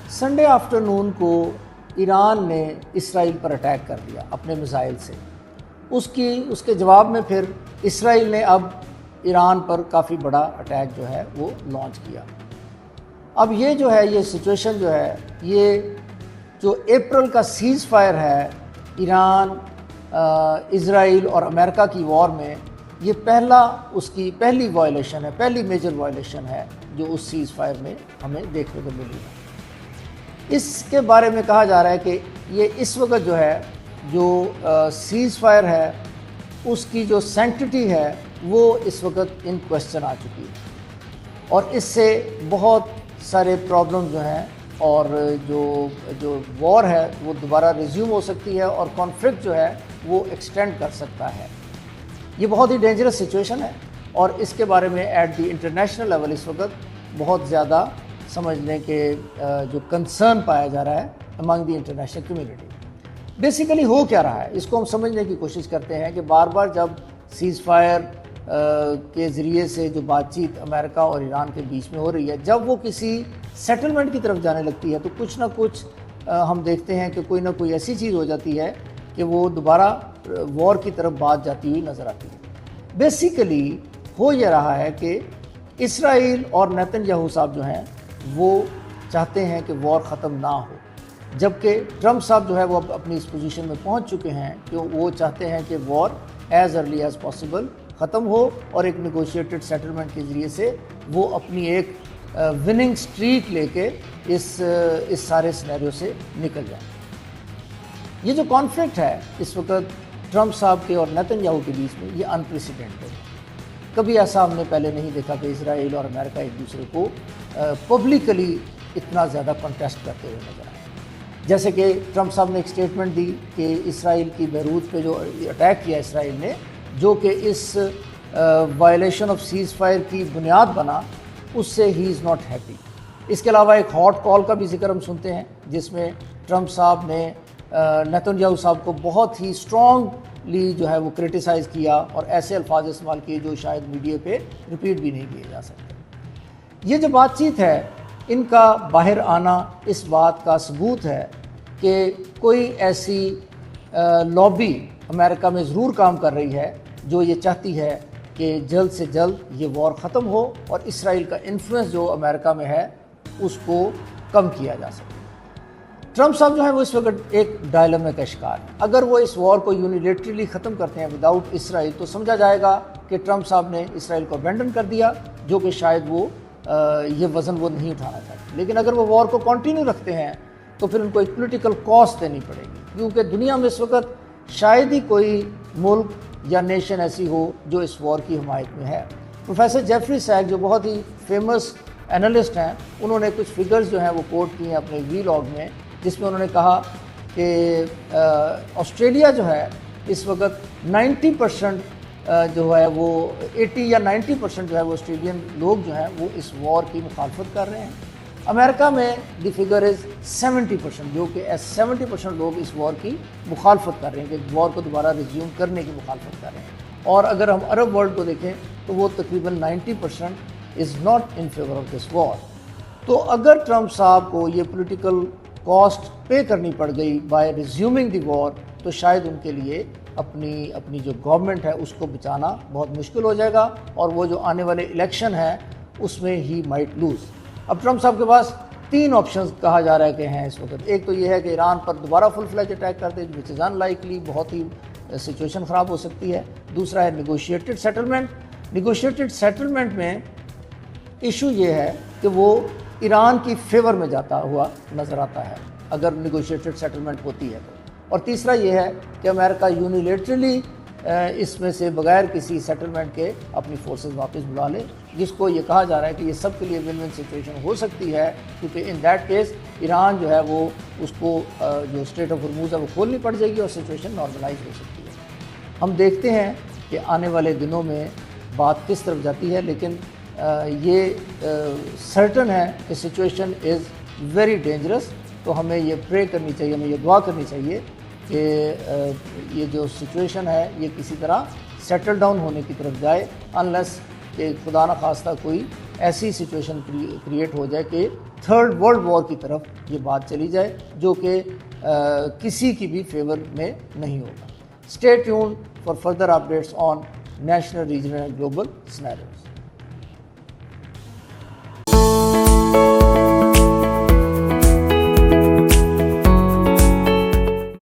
Sunday afternoon کو ایران نے اسرائیل پر attack کر دیا اپنے میزائل سے. اس کے جواب میں پھر اسرائیل نے اب ایران پر کافی بڑا اٹیک جو ہے وہ لانچ کیا. اب یہ جو ہے یہ سچویشن جو ہے یہ جو اپریل کا سیز فائر ہے ایران اسرائیل اور امریکہ کی وار میں، یہ اس کی پہلی وائلیشن ہے، پہلی میجر وائلیشن ہے جو اس سیز فائر میں ہمیں دیکھنے کو ملی ہے. اس کے بارے میں کہا جا رہا ہے کہ یہ اس وقت جو ہے جو سیز فائر ہے اس کی جو سینکٹیٹی ہے وہ اس وقت ان کوشچن آ چکی ہے، اور اس سے بہت سارے پرابلم جو ہیں اور جو وار ہے وہ دوبارہ ریزیوم ہو سکتی ہے اور کانفلکٹ جو ہے وہ ایکسٹینڈ کر سکتا ہے. یہ بہت ہی ڈینجرس سچویشن ہے اور اس کے بارے میں ایٹ دی انٹرنیشنل لیول اس وقت بہت زیادہ سمجھنے کے جو کنسرن پایا جا رہا ہے امنگ دی انٹرنیشنل کمیونٹی. بیسیکلی ہو کیا رہا ہے اس کو ہم سمجھنے کی کوشش کرتے ہیں کہ بار بار جب سیز فائر کے ذریعے سے جو بات چیت امریکہ اور ایران کے بیچ میں ہو رہی ہے، جب وہ کسی سیٹلمنٹ کی طرف جانے لگتی ہے تو کچھ نہ کچھ ہم دیکھتے ہیں کہ کوئی نہ کوئی ایسی چیز ہو جاتی ہے کہ وہ دوبارہ وار کی طرف بات جاتی ہوئی نظر آتی ہے. بیسیکلی ہو یہ رہا ہے کہ اسرائیل اور نیتن یاہو صاحب جو ہیں وہ چاہتے ہیں کہ وار ختم نہ ہو، جبکہ ٹرمپ صاحب جو ہے وہ اپنی اس پوزیشن میں پہنچ چکے ہیں کہ وہ چاہتے ہیں کہ وار ایز ارلی ایز پاسبل ختم ہو اور ایک نیگوشیٹڈ سیٹلمنٹ کے ذریعے سے وہ اپنی ایک وننگ سٹریک لے کے اس سارے سینیریو سے نکل جائیں. یہ جو کانفلکٹ ہے اس وقت ٹرمپ صاحب کے اور نیتن یاہو کے بیچ میں یہ انپریسیڈنٹڈ ہے. کبھی ایسا ہم نے پہلے نہیں دیکھا کہ اسرائیل اور امریکہ ایک دوسرے کو پبلکلی اتنا زیادہ کنٹیسٹ کرتے ہوئے نظر آئے. جیسے کہ ٹرمپ صاحب نے ایک اسٹیٹمنٹ دی کہ اسرائیل کی بیروت پہ جو اٹیک کیا اسرائیل نے، جو کہ اس وائلیشن آف سیز فائر کی بنیاد بنا، اس سے ہی از ناٹ ہیپی. اس کے علاوہ ایک ہاٹ کال کا بھی ذکر ہم سنتے ہیں جس میں ٹرمپ صاحب نے نیتن یاہو صاحب کو بہت ہی اسٹرانگلی جو ہے وہ کرٹیسائز کیا اور ایسے الفاظ استعمال کیے جو شاید میڈیا پہ ریپیٹ بھی نہیں کیے جا سکتے. یہ جو بات چیت ہے ان کا باہر آنا اس بات کا ثبوت ہے کہ کوئی ایسی لابی امریکہ میں ضرور کام کر رہی ہے جو یہ چاہتی ہے کہ جلد سے جلد یہ وار ختم ہو اور اسرائیل کا انفلوئنس جو امریکہ میں ہے اس کو کم کیا جا سکے. ٹرمپ صاحب جو ہے وہ اس وقت ایک ڈائلمے کا شکار ہے. اگر وہ اس وار کو یونیلیٹرلی ختم کرتے ہیں وداؤٹ اسرائیل تو سمجھا جائے گا کہ ٹرمپ صاحب نے اسرائیل کو ابینڈن کر دیا، جو کہ شاید وہ یہ وزن وہ نہیں اٹھانا چاہتے. لیکن اگر وہ وار کو کنٹینیو رکھتے ہیں تو پھر ان کو ایک پولیٹیکل کاسٹ دینی پڑے گی، کیونکہ دنیا میں اس وقت شاید ہی کوئی ملک یا نیشن ایسی ہو جو اس وار کی حمایت میں ہے. پروفیسر جیفری سیگ جو بہت ہی فیمس انالسٹ ہیں، انہوں نے کچھ فگرز جو ہیں وہ کوٹ کی ہیں اپنے وی لاگ میں، جس میں انہوں نے کہا کہ آسٹریلیا جو ہے اس وقت 90% جو ہے وہ 80 یا 90% جو ہے وہ آسٹریلین لوگ جو ہیں وہ اس وار کی مخالفت کر رہے ہیں. امریکہ میں دی فگر از 70%، جو کہ 70% لوگ اس وار کی مخالفت کر رہے ہیں، کہ وار کو دوبارہ ریزیوم کرنے کی مخالفت کر رہے ہیں. اور اگر ہم عرب ورلڈ کو دیکھیں تو وہ تقریباً 90% is not in favour of this war. تو اگر ٹرمپ صاحب کو یہ پولیٹیکل کاسٹ پے کرنی پڑ گئی بائی ریزیومنگ دی وار تو شاید ان کے لیے اپنی جو گورنمنٹ ہے اس کو بچانا بہت مشکل ہو جائے گا، اور وہ جو آنے والے الیکشن ہے اس میں ہی مائٹ لوز. اب ٹرمپ صاحب کے پاس 3 آپشنز کہا جا رہا ہے کہ ہیں اس وقت. ایک تو یہ ہے کہ ایران پر دوبارہ فل فلیج اٹیک کر دے، وچ از ان لائکلی، بہت ہی سچویشن خراب ہو سکتی ہے. دوسرا ہے نیگوشیٹڈ سیٹلمنٹ. نیگوشیٹڈ سیٹلمنٹ میں ایشو یہ ہے کہ وہ ایران کی فیور میں جاتا ہوا نظر آتا ہے اگر نیگوشیٹڈ سیٹلمنٹ ہوتی ہے تو. اور تیسرا یہ ہے کہ امریکہ یونیلیٹرلی اس میں سے بغیر کسی سیٹلمنٹ کے اپنی فورسز واپس بلا لے، جس کو یہ کہا جا رہا ہے کہ یہ سب کے لیے ون ون سچویشن ہو سکتی ہے، کیونکہ ان دیٹ کیس ایران جو ہے وہ اس کو جو اسٹریٹ آف ہرموز ہے وہ کھولنی پڑ جائے گی اور سچویشن نارملائز ہو سکتی ہے. ہم دیکھتے ہیں کہ آنے والے دنوں میں بات کس طرف جاتی ہے، لیکن یہ سرٹن ہے کہ سچویشن از ویری ڈینجرس. تو ہمیں یہ پرے کرنی چاہیے، ہمیں یہ دعا کرنی چاہیے کہ یہ جو سچویشن ہے یہ کسی طرح سیٹل ڈاؤن ہونے کی طرف جائے، انلیس کہ خدا نخواستہ کوئی ایسی سچویشن کریٹ ہو جائے کہ تھرڈ ورلڈ وار کی طرف یہ بات چلی جائے، جو کہ کسی کی بھی فیور میں نہیں ہوگا۔ Stay tuned for further updates on national, regional and global scenarios.